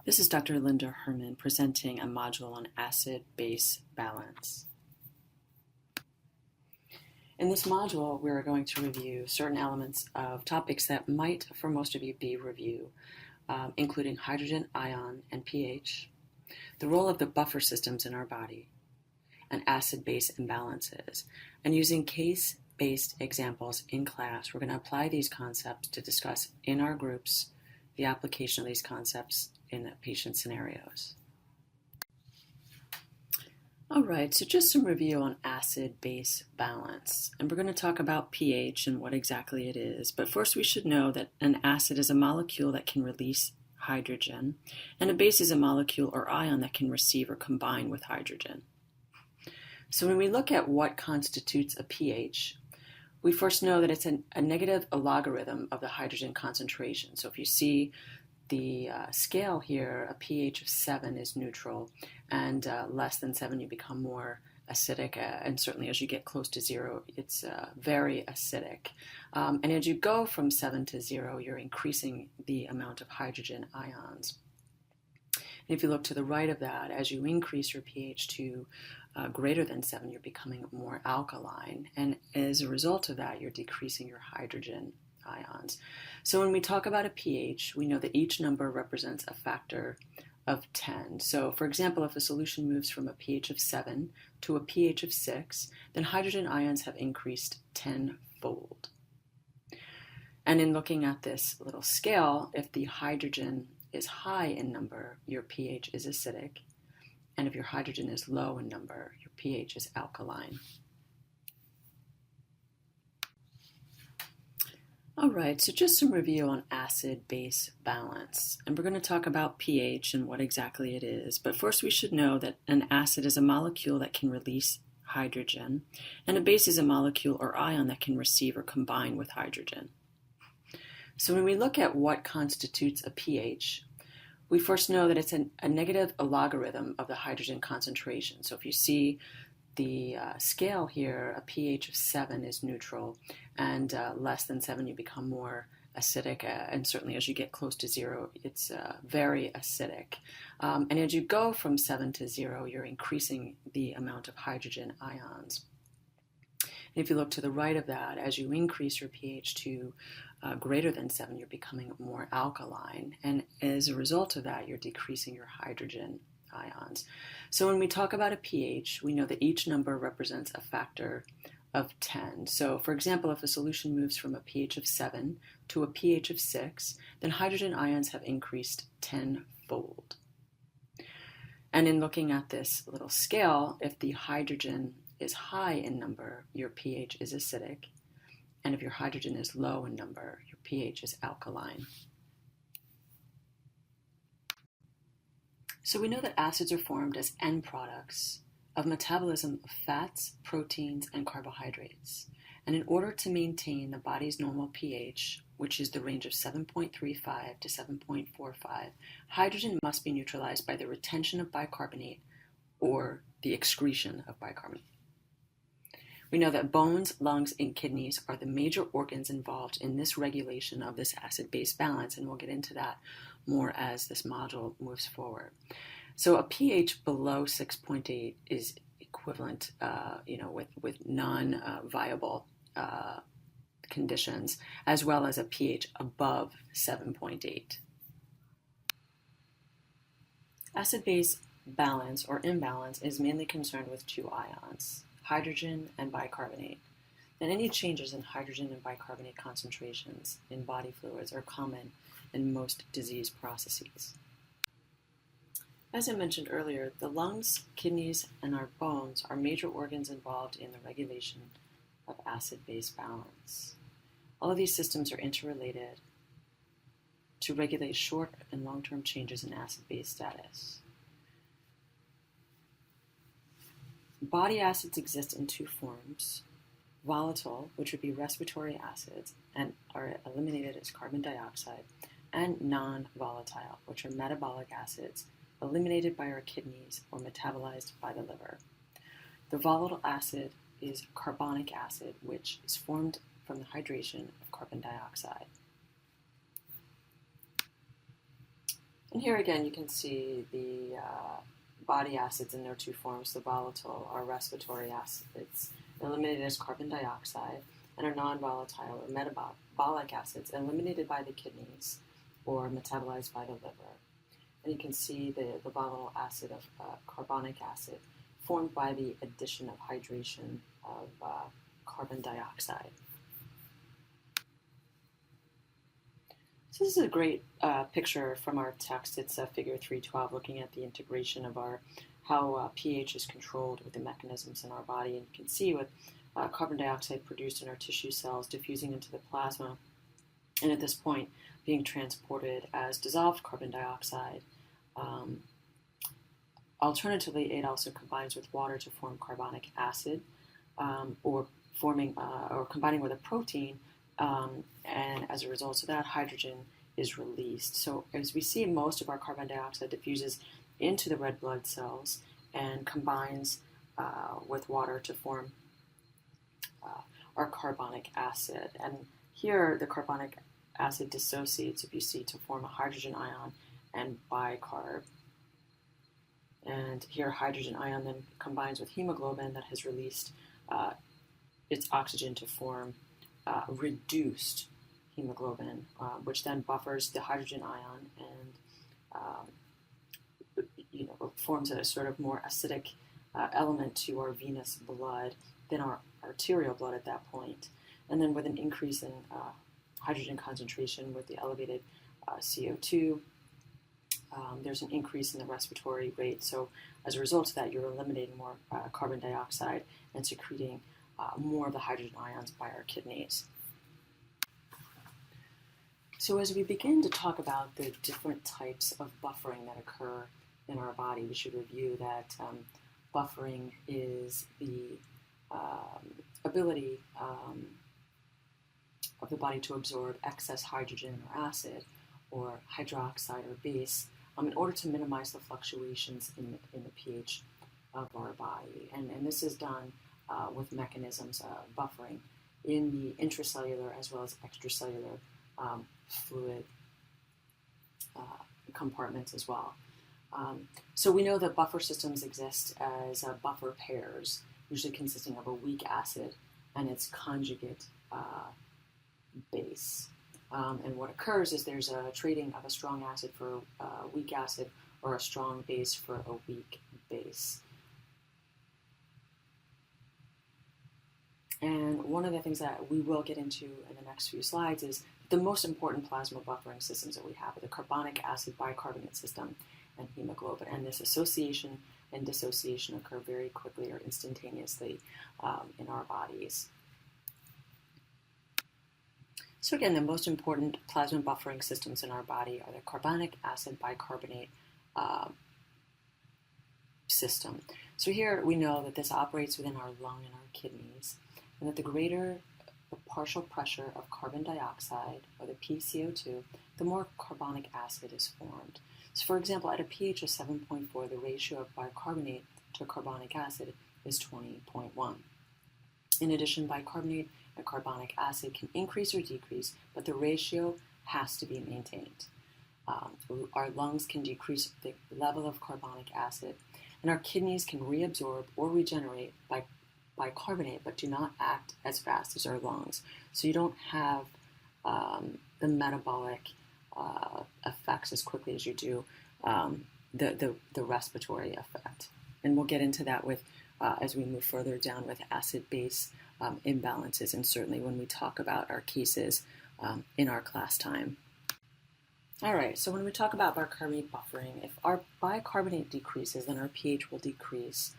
This is Dr. Linda Herman presenting a module on acid-base balance. In this module, we are going to review certain elements of topics that might, for most of you, be review, including hydrogen, ion, and pH, the role of the buffer systems in our body, and acid-base imbalances. And using case-based examples in class, we're going to apply these concepts to discuss in our groups the application of these concepts in patient scenarios. All right, so just some review on acid-base balance. And we're going to talk about pH and what exactly it is. But first we should know that an acid is a molecule that can release hydrogen, and a base is a molecule or ion that can receive or combine with hydrogen. So when we look at what constitutes a pH, we first know that it's a negative logarithm of the hydrogen concentration. So if you see the scale here, a pH of 7 is neutral, and less than 7 you become more acidic, and certainly as you get close to 0, it's very acidic. And as you go from 7 to 0, you're increasing the amount of hydrogen ions. And if you look to the right of that, as you increase your pH to greater than 7, you're becoming more alkaline. And as a result of that, you're decreasing your hydrogen ions. So when we talk about a pH, we know that each number represents a factor of 10. So for example, if a solution moves from a pH of 7 to a pH of 6, then hydrogen ions have increased tenfold. And in looking at this little scale, if the hydrogen is high in number, your pH is acidic. And if your hydrogen is low in number, your pH is alkaline. All right, so just some review on acid-base balance. And we're going to talk about pH and what exactly it is. But first we should know that an acid is a molecule that can release hydrogen, and a base is a molecule or ion that can receive or combine with hydrogen. So when we look at what constitutes a pH, we first know that it's a negative logarithm of the hydrogen concentration. So if you see the scale here, a pH of 7 is neutral, and less than 7 you become more acidic, and certainly as you get close to 0, it's very acidic. And as you go from 7 to 0, you're increasing the amount of hydrogen ions. And if you look to the right of that, as you increase your pH to greater than 7, you're becoming more alkaline. And as a result of that, you're decreasing your hydrogen ions. So when we talk about a pH, we know that each number represents a factor of 10. So for example, if a solution moves from a pH of 7 to a pH of 6, then hydrogen ions have increased tenfold. And in looking at this little scale, if the hydrogen is high in number, your pH is acidic. And if your hydrogen is low in number, your pH is alkaline. So we know that acids are formed as end products of metabolism of fats, proteins, and carbohydrates. And in order to maintain the body's normal pH, which is the range of 7.35 to 7.45, hydrogen must be neutralized by the retention of bicarbonate or the excretion of bicarbonate. We know that bones, lungs, and kidneys are the major organs involved in this regulation of this acid-base balance, and we'll get into that more as this module moves forward. So a pH below 6.8 is equivalent, with non-viable conditions, as well as a pH above 7.8. Acid-base balance or imbalance is mainly concerned with two ions, hydrogen and bicarbonate. Then any changes in hydrogen and bicarbonate concentrations in body fluids are common in most disease processes. As I mentioned earlier, the lungs, kidneys, and our bones are major organs involved in the regulation of acid-base balance. All of these systems are interrelated to regulate short and long-term changes in acid-base status. Body acids exist in two forms: volatile, which would be respiratory acids and are eliminated as carbon dioxide, and non-volatile, which are metabolic acids eliminated by our kidneys or metabolized by the liver. The volatile acid is carbonic acid, which is formed from the hydration of carbon dioxide. And here again, you can see the body acids in their two forms. The volatile are respiratory acids, eliminated as carbon dioxide, and are non-volatile or metabolic acids, eliminated by the kidneys or metabolized by the liver. And you can see the volatile acid of carbonic acid formed by the addition of hydration of carbon dioxide. So this is a great picture from our text. It's figure 312, looking at the integration of how pH is controlled with the mechanisms in our body. And you can see with carbon dioxide produced in our tissue cells diffusing into the plasma, and at this point being transported as dissolved carbon dioxide. Alternatively, it also combines with water to form carbonic acid, or combining with a protein. And as a result of that, hydrogen is released. So as we see, most of our carbon dioxide diffuses into the red blood cells and combines with water to form our carbonic acid. And here the carbonic acid dissociates, if you see, to form a hydrogen ion and bicarb. And here hydrogen ion then combines with hemoglobin that has released its oxygen to form reduced hemoglobin, which then buffers the hydrogen ion and forms a sort of more acidic element to our venous blood than our arterial blood at that point. And then with an increase in hydrogen concentration with the elevated CO2, there's an increase in the respiratory rate. So as a result of that, you're eliminating more carbon dioxide and secreting more of the hydrogen ions by our kidneys. So as we begin to talk about the different types of buffering that occur in our body, we should review that buffering is the ability of the body to absorb excess hydrogen or acid or hydroxide or base in order to minimize the fluctuations in the pH of our body. And this is done with mechanisms of buffering in the intracellular as well as extracellular fluid compartments as well. So we know that buffer systems exist as buffer pairs, usually consisting of a weak acid and its conjugate base. And what occurs is there's a trading of a strong acid for a weak acid or a strong base for a weak base. And one of the things that we will get into in the next few slides is the most important plasma buffering systems that we have are the carbonic acid bicarbonate system and hemoglobin. And this association and dissociation occur very quickly or instantaneously in our bodies. So again, the most important plasma buffering systems in our body are the carbonic acid bicarbonate system. So here we know that this operates within our lung and our kidneys, and that the greater the partial pressure of carbon dioxide, or the PCO2, the more carbonic acid is formed. So for example, at a pH of 7.4, the ratio of bicarbonate to carbonic acid is 20.1. In addition, bicarbonate and carbonic acid can increase or decrease, but the ratio has to be maintained. Our lungs can decrease the level of carbonic acid, and our kidneys can reabsorb or regenerate bicarbonate, but do not act as fast as our lungs. So you don't have the metabolic effects as quickly as you do the respiratory effect. And we'll get into that with as we move further down with acid-base imbalances, and certainly when we talk about our cases in our class time. All right, so when we talk about bicarbonate buffering, if our bicarbonate decreases, then our pH will decrease,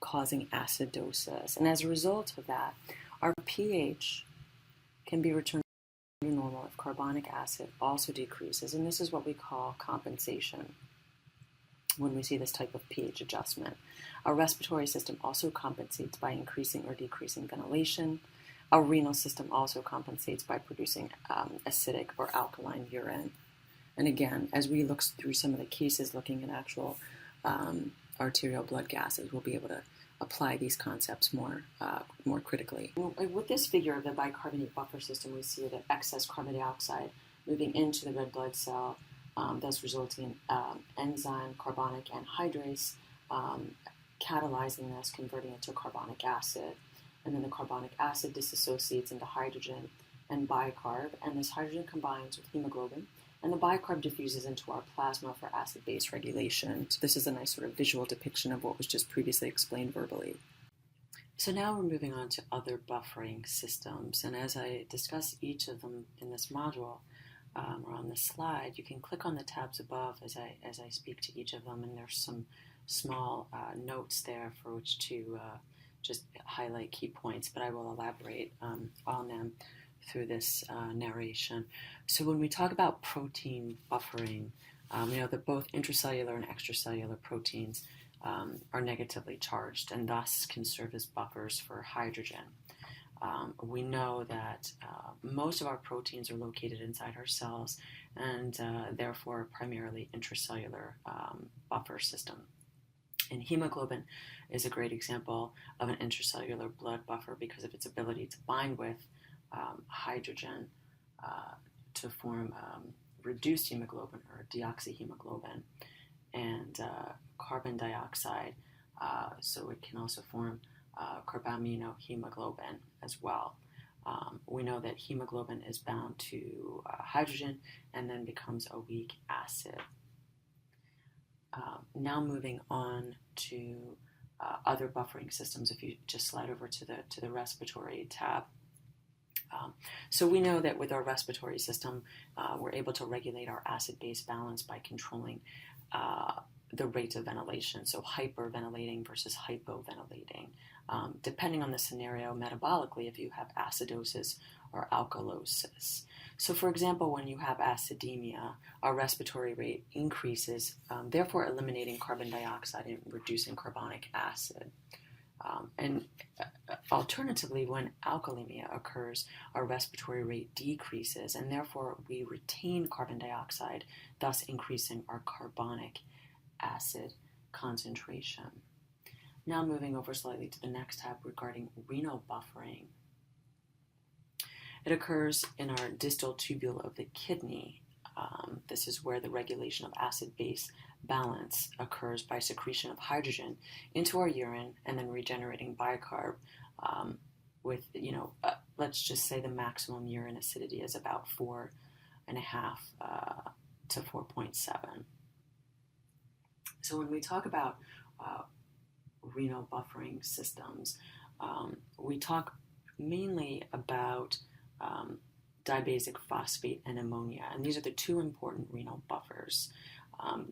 causing acidosis. And as a result of that, our pH can be returned to normal if carbonic acid also decreases, and this is what we call compensation when we see this type of pH adjustment. Our respiratory system also compensates by increasing or decreasing ventilation. Our renal system also compensates by producing acidic or alkaline urine. And again, as we look through some of the cases looking at actual arterial blood gases, we'll be able to apply these concepts more critically. With this figure of the bicarbonate buffer system, we see that excess carbon dioxide moving into the red blood cell thus resulting in enzyme carbonic anhydrase catalyzing this, converting it to carbonic acid. And then the carbonic acid dissociates into hydrogen and bicarb, and this hydrogen combines with hemoglobin, and the bicarb diffuses into our plasma for acid-base regulation. So this is a nice sort of visual depiction of what was just previously explained verbally. So now we're moving on to other buffering systems, and as I discuss each of them in this module, or on this slide, you can click on the tabs above as I speak to each of them, and there's some small notes there for which to just highlight key points, but I will elaborate on them through this narration. So when we talk about protein buffering, we know that both intracellular and extracellular proteins are negatively charged and thus can serve as buffers for hydrogen. We know that most of our proteins are located inside our cells and therefore primarily intracellular buffer system. And hemoglobin is a great example of an intracellular blood buffer because of its ability to bind with hydrogen to form reduced hemoglobin or deoxyhemoglobin and carbon dioxide, so it can also form carbaminohemoglobin as well. We know that hemoglobin is bound to hydrogen and then becomes a weak acid. Now moving on to other buffering systems, if you just slide over to the respiratory tab. So we know that with our respiratory system, we're able to regulate our acid-base balance by controlling the rate of ventilation, so hyperventilating versus hypoventilating, depending on the scenario metabolically, if you have acidosis or alkalosis. So for example, when you have acidemia, our respiratory rate increases, therefore eliminating carbon dioxide and reducing carbonic acid. And alternatively, when alkalemia occurs, our respiratory rate decreases, and therefore we retain carbon dioxide, thus increasing our carbonic acid concentration. Now moving over slightly to the next tab regarding renal buffering. It occurs in our distal tubule of the kidney. This is where the regulation of acid-base balance occurs by secretion of hydrogen into our urine and then regenerating bicarb with, let's just say the maximum urine acidity is about 4.5 to 4.7. So when we talk about renal buffering systems, we talk mainly about dibasic phosphate and ammonia, and these are the two important renal buffers.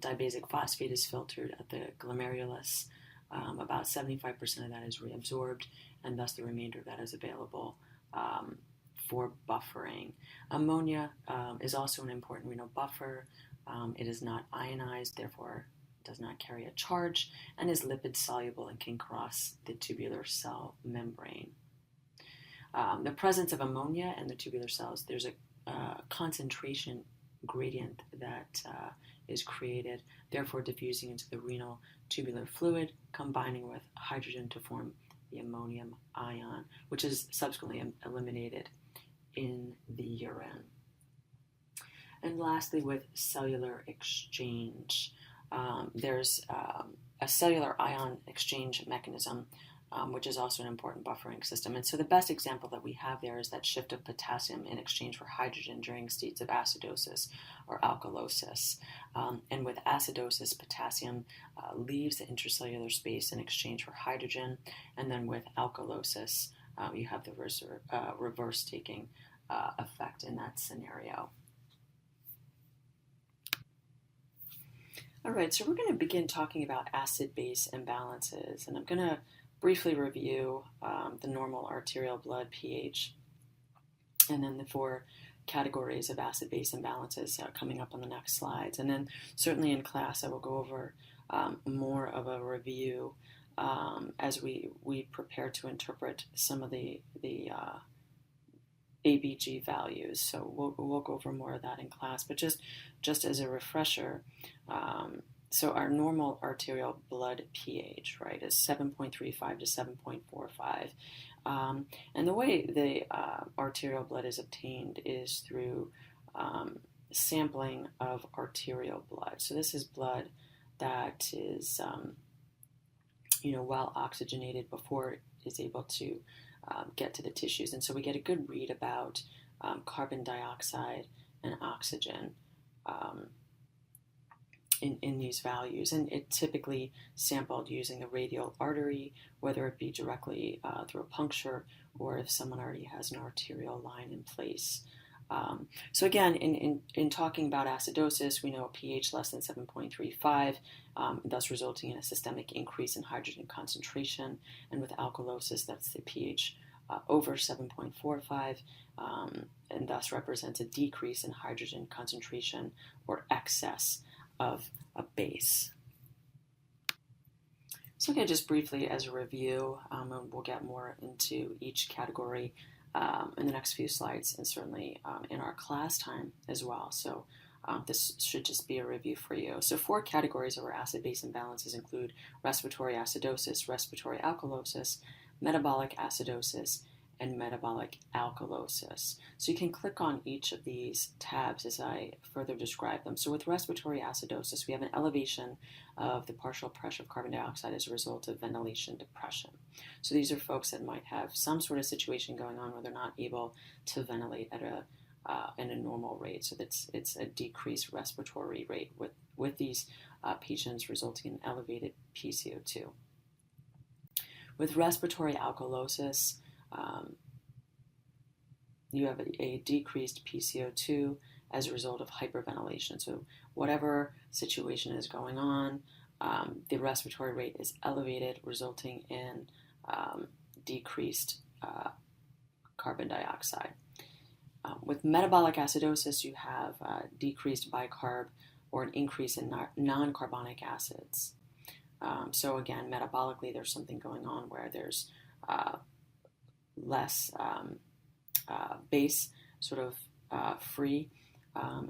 Dibasic phosphate is filtered at the glomerulus. About 75% of that is reabsorbed, and thus the remainder of that is available for buffering. Ammonia is also an important renal buffer. It is not ionized, therefore does not carry a charge, and is lipid soluble and can cross the tubular cell membrane. The presence of ammonia in the tubular cells, there's a concentration gradient that is created, therefore diffusing into the renal tubular fluid, combining with hydrogen to form the ammonium ion, which is subsequently eliminated in the urine. And lastly, with cellular exchange, there's a cellular ion exchange mechanism, which is also an important buffering system. And so the best example that we have there is that shift of potassium in exchange for hydrogen during states of acidosis or alkalosis. And with acidosis, potassium leaves the intracellular space in exchange for hydrogen. And then with alkalosis, you have the reverse taking effect in that scenario. All right, so we're going to begin talking about acid-base imbalances, and I'm going to briefly review the normal arterial blood pH, and then the 4 categories of acid-base imbalances coming up on the next slides. And then certainly in class I will go over more of a review as we prepare to interpret some of the ABG values. So we'll go over more of that in class, but just as a refresher, so our normal arterial blood pH, right, is 7.35 to 7.45. And the way the arterial blood is obtained is through sampling of arterial blood. So this is blood that is, well oxygenated before it is able to get to the tissues. And so we get a good read about carbon dioxide and oxygen in these values. And it typically sampled using the radial artery, whether it be directly through a puncture or if someone already has an arterial line in place. So again, in talking about acidosis, we know a pH less than 7.35, thus resulting in a systemic increase in hydrogen concentration. And with alkalosis, that's the pH over 7.45, and thus represents a decrease in hydrogen concentration or excess of a base. So again, just briefly as a review, and we'll get more into each category in the next few slides, and certainly in our class time as well. So this should just be a review for you. So 4 categories of our acid-base imbalances include respiratory acidosis, respiratory alkalosis, metabolic acidosis, and metabolic alkalosis. So you can click on each of these tabs as I further describe them. So with respiratory acidosis, we have an elevation of the partial pressure of carbon dioxide as a result of ventilation depression. So these are folks that might have some sort of situation going on where they're not able to ventilate at a normal rate. So it's a decreased respiratory rate with these patients, resulting in elevated PCO2. With respiratory alkalosis, you have a decreased PCO2 as a result of hyperventilation. So whatever situation is going on, the respiratory rate is elevated, resulting in decreased carbon dioxide. With metabolic acidosis, you have decreased bicarb or an increase in non-carbonic acids. So again, metabolically, there's something going on where there's less base sort of free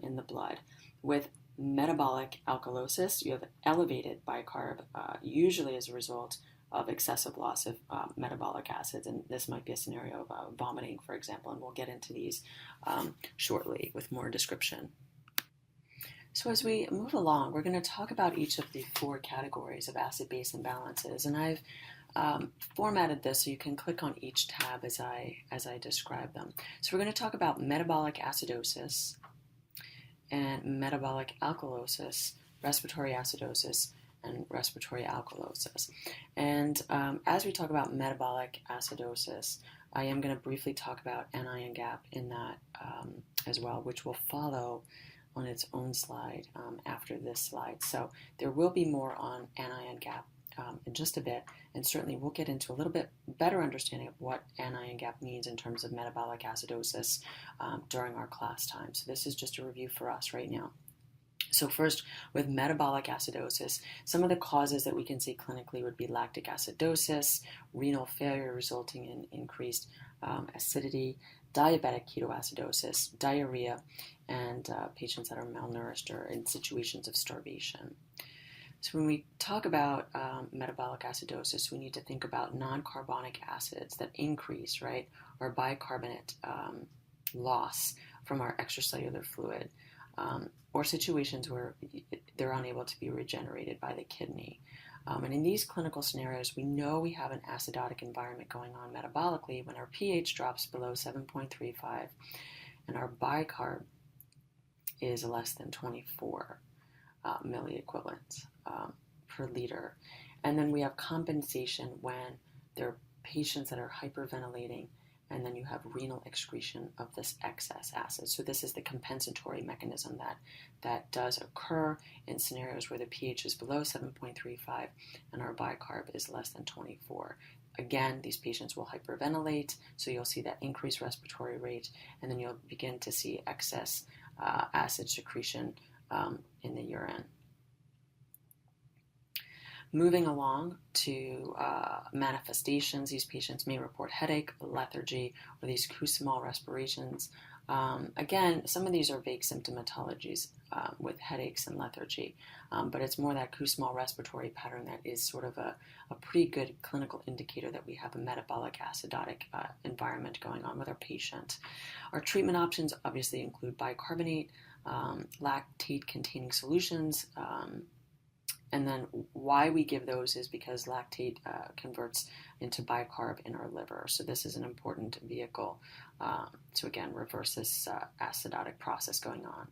in the blood. With metabolic alkalosis, you have elevated bicarb, usually as a result of excessive loss of metabolic acids, and this might be a scenario of vomiting, for example, and we'll get into these shortly with more description. So as we move along, we're going to talk about each of the 4 categories of acid-base imbalances, and I've formatted this so you can click on each tab as I describe them. So we're going to talk about metabolic acidosis and metabolic alkalosis, respiratory acidosis, and respiratory alkalosis. And as we talk about metabolic acidosis, I am going to briefly talk about anion gap in that as well, which will follow on its own slide after this slide. So there will be more on anion gap in just a bit, and certainly we'll get into a little bit better understanding of what anion gap means in terms of metabolic acidosis during our class time. So this is just a review for us right now. So first, with metabolic acidosis, some of the causes that we can see clinically would be lactic acidosis, renal failure resulting in increased acidity, diabetic ketoacidosis, diarrhea, and patients that are malnourished or in situations of starvation. So when we talk about metabolic acidosis, we need to think about non-carbonic acids that increase, right, or bicarbonate loss from our extracellular fluid, or situations where they're unable to be regenerated by the kidney. And in these clinical scenarios, we know we have an acidotic environment going on metabolically when our pH drops below 7.35 and our bicarb is less than 24 milliequivalents per liter. And then we have compensation when there are patients that are hyperventilating, and then you have renal excretion of this excess acid. So this is the compensatory mechanism that does occur in scenarios where the pH is below 7.35 and our bicarb is less than 24. Again, these patients will hyperventilate, so you'll see that increased respiratory rate, and then you'll begin to see excess acid secretion in the urine. Moving along to manifestations, these patients may report headache, lethargy, or these Kussmaul respirations. Again, some of these are vague symptomatologies with headaches and lethargy, but it's more that Kussmaul respiratory pattern that is sort of a pretty good clinical indicator that we have a metabolic acidotic environment going on with our patient. Our treatment options obviously include bicarbonate, lactate-containing solutions. And then why we give those is because lactate converts into bicarb in our liver. So this is an important vehicle to, again, reverse this acidotic process going on.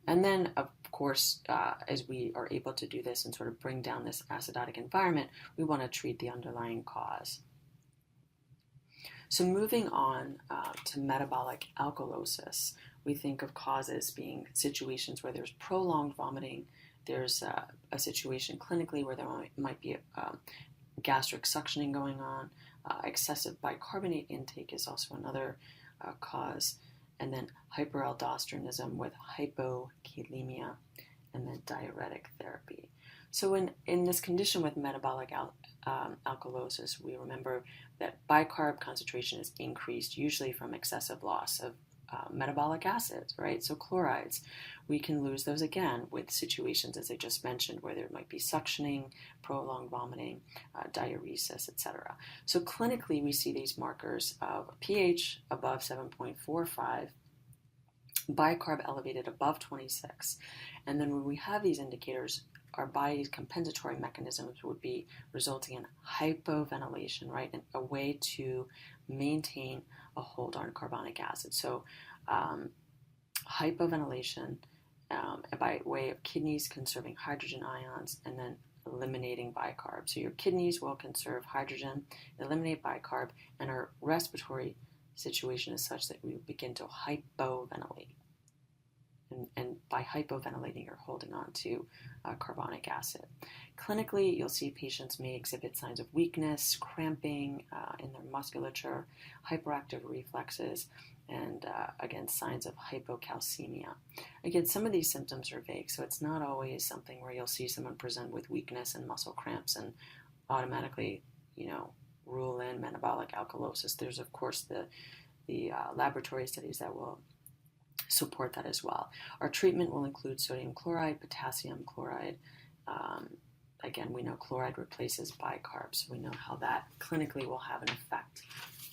And then, of course, as we are able to do this and sort of bring down this acidotic environment, we want to treat the underlying cause. So moving on to metabolic alkalosis, we think of causes being situations where there's prolonged vomiting. There's a situation clinically where there might be gastric suctioning going on. Excessive bicarbonate intake is also another cause. And then hyperaldosteronism with hypokalemia, and then diuretic therapy. So in this condition with metabolic alkalosis, we remember that bicarb concentration is increased, usually from excessive loss of metabolic acids, right? So chlorides, we can lose those again with situations, as I just mentioned, where there might be suctioning, prolonged vomiting, diuresis, etc. So clinically, we see these markers of pH above 7.45, bicarb elevated above 26. And then when we have these indicators, our body's compensatory mechanisms would be resulting in hypoventilation, right? And a way to maintain a hold on carbonic acid. So hypoventilation by way of kidneys conserving hydrogen ions and then eliminating bicarb. So your kidneys will conserve hydrogen, eliminate bicarb, and our respiratory situation is such that we begin to hypoventilate. And by hypoventilating, you're holding on to carbonic acid. Clinically, you'll see patients may exhibit signs of weakness, cramping in their musculature, hyperactive reflexes, and again, signs of hypocalcemia. Again, some of these symptoms are vague, so it's not always something where you'll see someone present with weakness and muscle cramps and automatically, rule in metabolic alkalosis. There's, of course, the laboratory studies that will support that as well. Our treatment will include sodium chloride, potassium chloride. Again, we know chloride replaces bicarb, so we know how that clinically will have an effect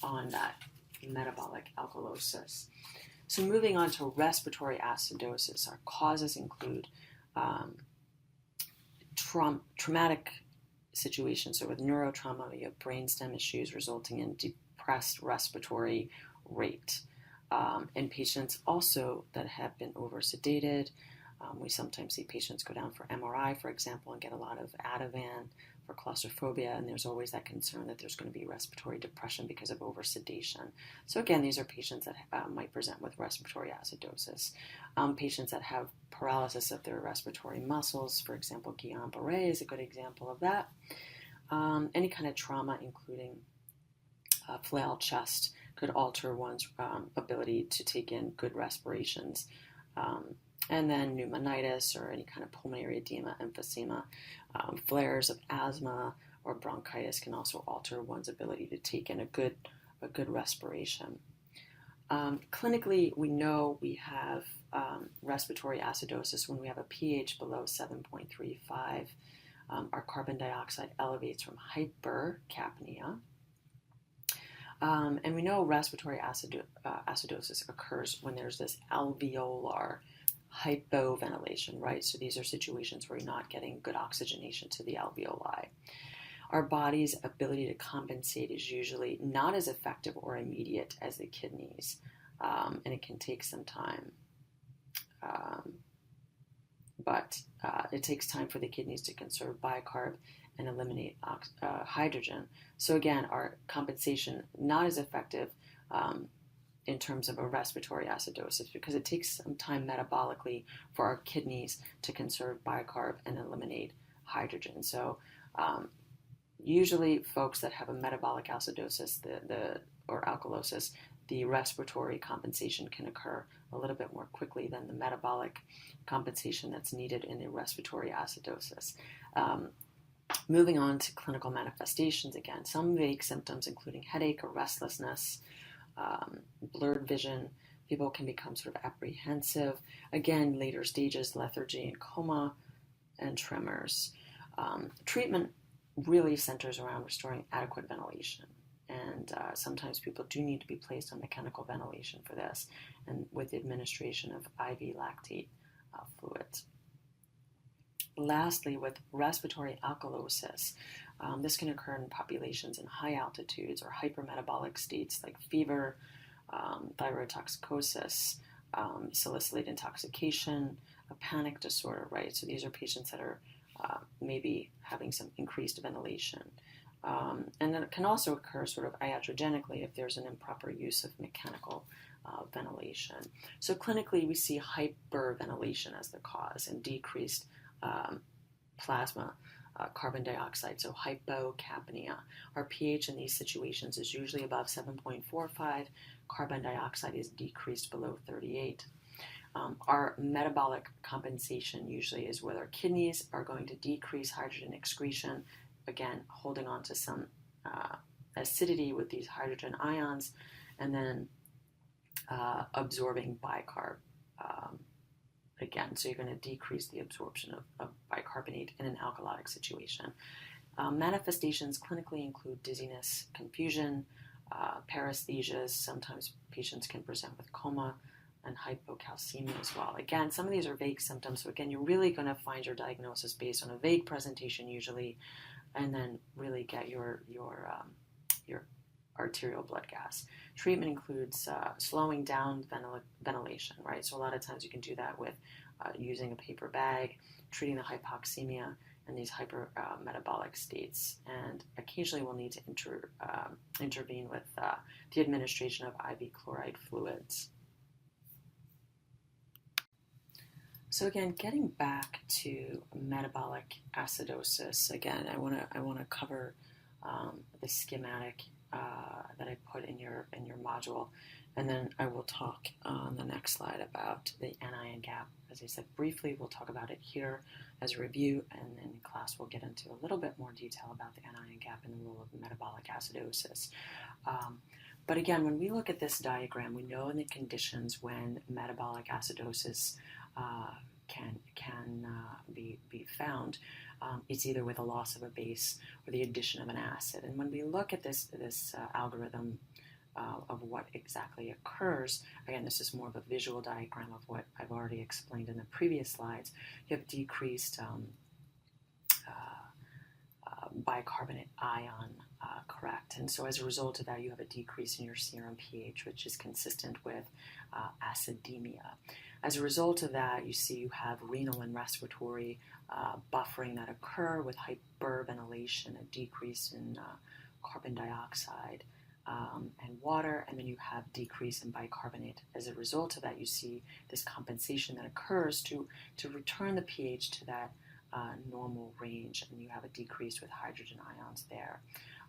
on that metabolic alkalosis. So moving on to respiratory acidosis, our causes include traumatic situations. So with neurotrauma, you have brainstem issues resulting in depressed respiratory rate. In patients also that have been over-sedated, we sometimes see patients go down for MRI, for example, and get a lot of Ativan for claustrophobia, and there's always that concern that there's going to be respiratory depression because of over-sedation. So again, these are patients that might present with respiratory acidosis. Patients that have paralysis of their respiratory muscles, for example, Guillain-Barré is a good example of that. Any kind of trauma, including flail chest, could alter one's ability to take in good respirations. And then pneumonitis or any kind of pulmonary edema, emphysema, flares of asthma or bronchitis can also alter one's ability to take in a good respiration. Clinically, we know we have respiratory acidosis when we have a pH below 7.35. Our carbon dioxide elevates from hypercapnia. And we know respiratory acidosis occurs when there's this alveolar hypoventilation, right? So these are situations where you're not getting good oxygenation to the alveoli. Our body's ability to compensate is usually not as effective or immediate as the kidneys, and it can take some time. But it takes time for the kidneys to conserve bicarb and eliminate hydrogen. So again, our compensation not as effective in terms of a respiratory acidosis because it takes some time metabolically for our kidneys to conserve bicarb and eliminate hydrogen. So usually folks that have a metabolic acidosis or alkalosis, the respiratory compensation can occur a little bit more quickly than the metabolic compensation that's needed in a respiratory acidosis. Moving on to clinical manifestations again, some vague symptoms including headache or restlessness, blurred vision. People can become sort of apprehensive. Again, later stages, lethargy and coma, and tremors. Treatment really centers around restoring adequate ventilation. And sometimes people do need to be placed on mechanical ventilation for this, and with the administration of IV lactate fluids. Lastly, with respiratory alkalosis, this can occur in populations in high altitudes or hypermetabolic states like fever, thyrotoxicosis, salicylate intoxication, a panic disorder, right? So these are patients that are maybe having some increased ventilation. And then it can also occur sort of iatrogenically if there's an improper use of mechanical ventilation. So clinically, we see hyperventilation as the cause and decreased plasma carbon dioxide, so hypocapnia. Our pH in these situations is usually above 7.45. Carbon dioxide is decreased below 38. Our metabolic compensation usually is where our kidneys are going to decrease hydrogen excretion, again, holding on to some acidity with these hydrogen ions, and then absorbing bicarb again. So you're going to decrease the absorption of bicarbonate in an alkalotic situation. Manifestations clinically include dizziness, confusion, paresthesias. Sometimes patients can present with coma and hypocalcemia as well. Again, some of these are vague symptoms. So again, you're really going to find your diagnosis based on a vague presentation usually, and then really get your arterial blood gas. Treatment includes slowing down ventilation, right? So a lot of times you can do that with using a paper bag, treating the hypoxemia and these hypermetabolic states, and occasionally we'll need to intervene with the administration of IV chloride fluids. So again, getting back to metabolic acidosis, again, I want to cover the schematic that I put in your module, and then I will talk on the next slide about the anion gap. As I said briefly, we'll talk about it here as a review, and then in class we'll get into a little bit more detail about the anion gap and the role of metabolic acidosis. But again, when we look at this diagram, we know in the conditions when metabolic acidosis can be found, it's either with a loss of a base or the addition of an acid. And when we look at this algorithm of what exactly occurs, again, this is more of a visual diagram of what I've already explained in the previous slides. You have decreased bicarbonate ion, correct. And so as a result of that, you have a decrease in your serum pH, which is consistent with acidemia. As a result of that, you see you have renal and respiratory buffering that occur with hyperventilation, a decrease in carbon dioxide and water, and then you have decrease in bicarbonate. As a result of that, you see this compensation that occurs to return the pH to that normal range, and you have a decrease with hydrogen ions there.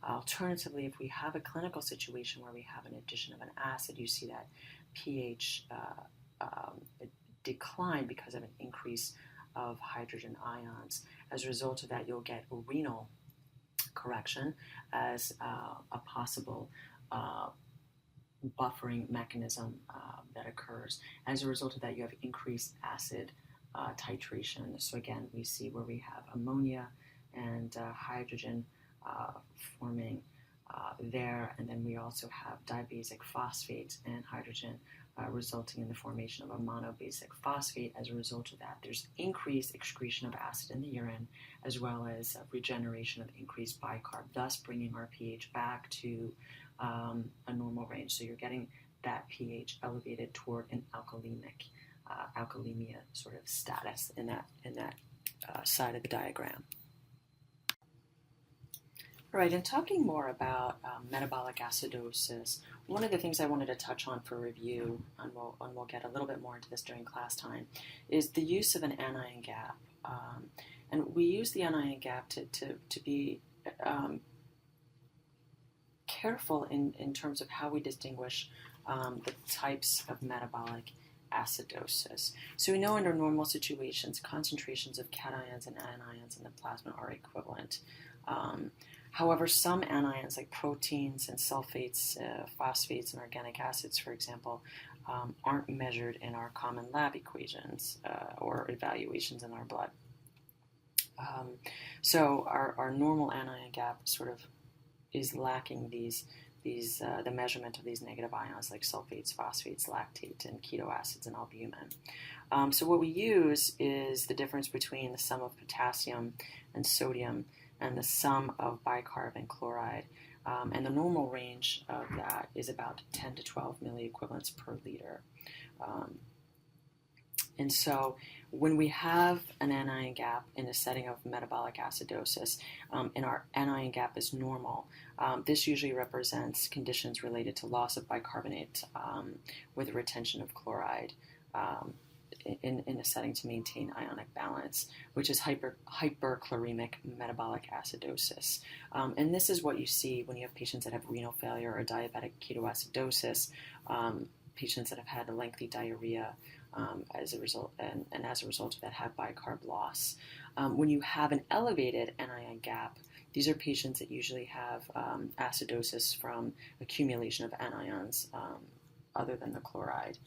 Alternatively, if we have a clinical situation where we have an addition of an acid, you see that pH decline because of an increase of hydrogen ions. As a result of that, you'll get a renal correction as a possible buffering mechanism that occurs. As a result of that, you have increased acid titration. So again, we see where we have ammonia and hydrogen forming there, and then we also have dibasic phosphate and hydrogen resulting in the formation of a monobasic phosphate. As a result of that, there's increased excretion of acid in the urine, as well as regeneration of increased bicarb, thus bringing our pH back to a normal range. So you're getting that pH elevated toward an alkalemia sort of status in that side of the diagram. All right, and talking more about metabolic acidosis, one of the things I wanted to touch on for review, and we'll get a little bit more into this during class time, is the use of an anion gap. And we use the anion gap to be careful in terms of how we distinguish the types of metabolic acidosis. So we know under normal situations, concentrations of cations and anions in the plasma are equivalent. However, some anions like proteins and sulfates, phosphates, and organic acids, for example, aren't measured in our common lab equations or evaluations in our blood. So our normal anion gap sort of is lacking these the measurement of these negative ions like sulfates, phosphates, lactate, and ketoacids and albumin. So what we use is the difference between the sum of potassium and sodium and the sum of bicarb and chloride. And the normal range of that is about 10 to 12 milliequivalents per liter. And so when we have an anion gap in a setting of metabolic acidosis, and our anion gap is normal, this usually represents conditions related to loss of bicarbonate with retention of chloride in a setting to maintain ionic balance, which is hyperchloremic metabolic acidosis. And this is what you see when you have patients that have renal failure or diabetic ketoacidosis, patients that have had a lengthy diarrhea, as a result, and as a result of that have bicarb loss. When you have an elevated anion gap, these are patients that usually have acidosis from accumulation of anions other than the chloride.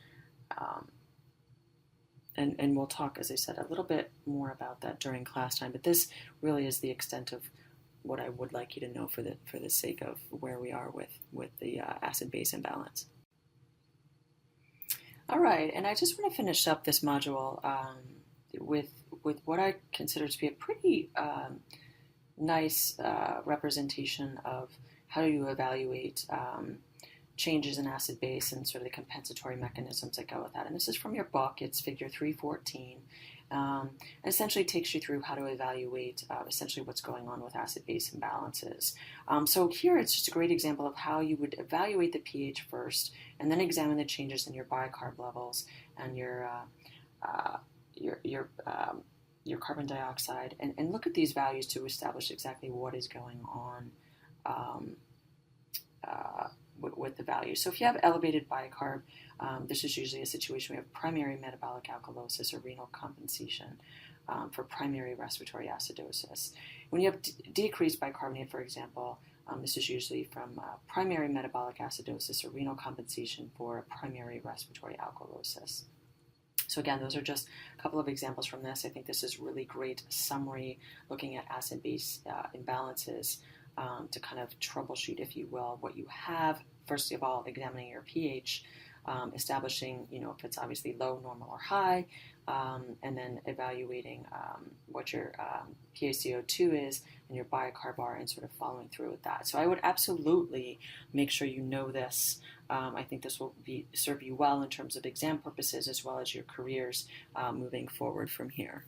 And we'll talk, as I said, a little bit more about that during class time, but this really is the extent of what I would like you to know for the sake of where we are with the acid-base imbalance. All right, and I just want to finish up this module with what I consider to be a pretty nice representation of how you evaluate changes in acid base and sort of the compensatory mechanisms that go with that. And this is from your book. It's figure 314. Essentially takes you through how to evaluate essentially what's going on with acid-base imbalances. So here it's just a great example of how you would evaluate the pH first, and then examine the changes in your bicarb levels and your carbon dioxide, and look at these values to establish exactly what is going on with the value. So if you have elevated bicarb, this is usually a situation where you have primary metabolic alkalosis or renal compensation for primary respiratory acidosis. When you have decreased bicarbonate, for example, this is usually from primary metabolic acidosis or renal compensation for primary respiratory alkalosis. So again, those are just a couple of examples from this. I think this is really great summary looking at acid-base imbalances to kind of troubleshoot, if you will, what you have. First of all, examining your pH, establishing, if it's obviously low, normal, or high, and then evaluating what your PaCO2 is and your bicarb are, and sort of following through with that. So I would absolutely make sure you know this. I think this will serve you well in terms of exam purposes as well as your careers moving forward from here.